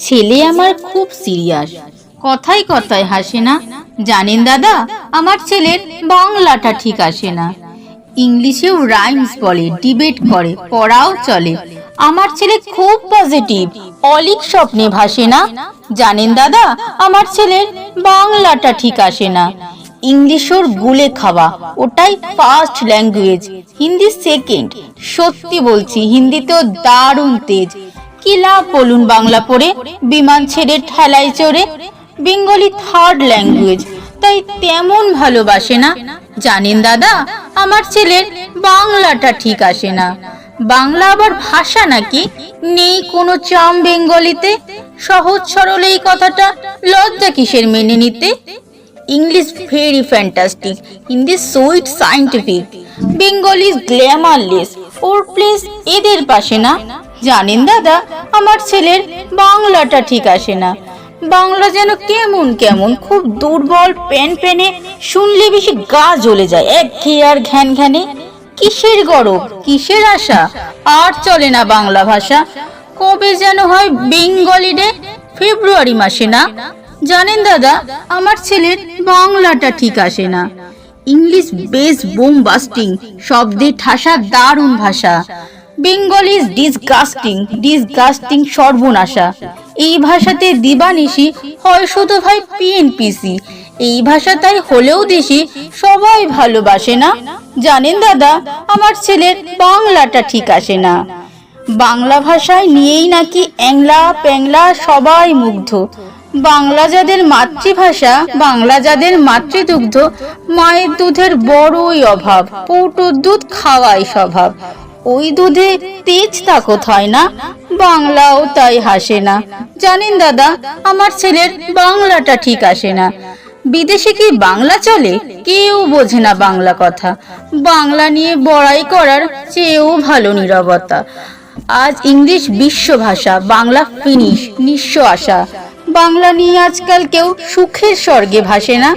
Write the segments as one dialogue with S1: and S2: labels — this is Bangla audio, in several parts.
S1: ছেলে আমার খুব সিরিয়াস, কথায় কথায় হাসে না। জানেন দাদা, আমার ছেলের বাংলাটা ঠিক আসে না। ইংলিশেও রাইমস বলে, ডিবেট করে, পড়াও চলে। আমার ছেলে খুব পজিটিভ, অলিক স্বপ্নে ভাসে না। জানেন দাদা, আমার ছেলের বাংলাটা ঠিক আসে না। ইংলিশ ওর গুলে খাওয়া, ওটাই ফার্স্ট ল্যাঙ্গুয়েজ, হিন্দি সেকেন্ড। সত্যি বলছি, হিন্দিতেও দারুণ তেজ। কি লাভ বলুন বাংলা পড়ে, বিমান ছেড়ে ঠেলায় চড়ে। বেঙ্গলি থার্ড ল্যাঙ্গুয়েজ, তাই তেমন ভালোবাসে না। জানেন দাদা, আমার ছেলের বাংলাটা ঠিক আসে না। বাংলা আবার ভাষা নাকি? নেই কোনো চাম বেঙ্গলিতে। সহজ সরল এই কথাটা লজ্জা কিসের মেনে নিতে? English very fantastic, Hindi sweet scientific, Bengali glamourless, ওর প্লেস এদের পাশে না। জানেন দাদা, আমার ছেলের বাংলাটা ঠিক আসে না। বাংলা যেন কেমন কেমন, খুব দুর্বল, প্যান প্যানে, শুনলে বেশি গা জ্বলে যায়, একঘেয়ে আর ঘ্যান ঘ্যানে। কিসের গরব, কিসের আশা, আর চলে না বাংলা ভাষা। কবে যেন হয় বেঙ্গলি ডে, ফেব্রুয়ারি মাসে না। জানেন দাদা, আমার ছেলের বাংলাটা ঠিক আসে না। ইংলিশ বেস বোম বাস্টিং, শব্দে ঠাসা দারুণ ভাষা। বেঙ্গলি ইজ ডিসগাস্টিং, ডিসগাস্টিং সর্বনাশা। এই ভাষাতে দিবানিশি হয় শুধু ভাই পিএনপিসি। এই ভাষা তাই হলেও দেশি, সবাই ভালোবাসে না। জানেন দাদা, আমার ছেলের বাংলাটা ঠিক আসে না। বাংলা ভাষায় নিয়েই নাকি অ্যাংলা প্যাংলা সবাই মুগ্ধ। বাংলা যাদের মাতৃভাষা, বাংলা যাদের মাতৃদুগ্ধ, মায়ের দুধের বড়ই অভাব, পৌটোর দুধ খাওয়াই স্বভাব। ওই দুধে তেজ তাকত হয় না, বাংলাও তাই হাসে না। জানেন দাদা, আমার ছেলের বাংলাটা ঠিক আসে না। বিদেশে কি বাংলা চলে? কেউ বোঝে না বাংলা কথা। বাংলা নিয়ে বড়াই করার চেয়েও ভালো নীরবতা। আজ ইংলিশ বিশ্ব ভাষা, বাংলা ফিনিশ, নিঃস্ব আশা। বাংলা নিয়ে আজকাল কেউ সুখের স্বর্গে ভাসে না।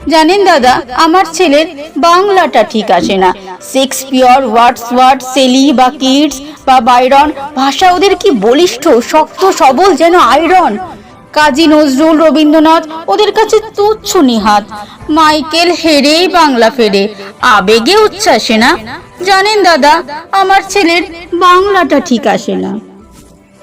S1: জানেন দাদা, আমার ছেলের বাংলাটা ঠিক আসে না। শেক্সপিয়র, ওয়ার্ডসওয়ার্থ, শেলি বা কিটস বা বাইরন, ভাষা ওদের কি বলিষ্ঠ, শক্ত, সবল, যেন আয়রন। কাজী নজরুল, রবীন্দ্রনাথ ওদের কাছে তুচ্ছ নিহাত। মাইকেল হেরেই বাংলা ফেরে, আবেগে উচ্ছ্বাসে না। জানেন দাদা, আমার ছেলের বাংলাটা ঠিক আসে না।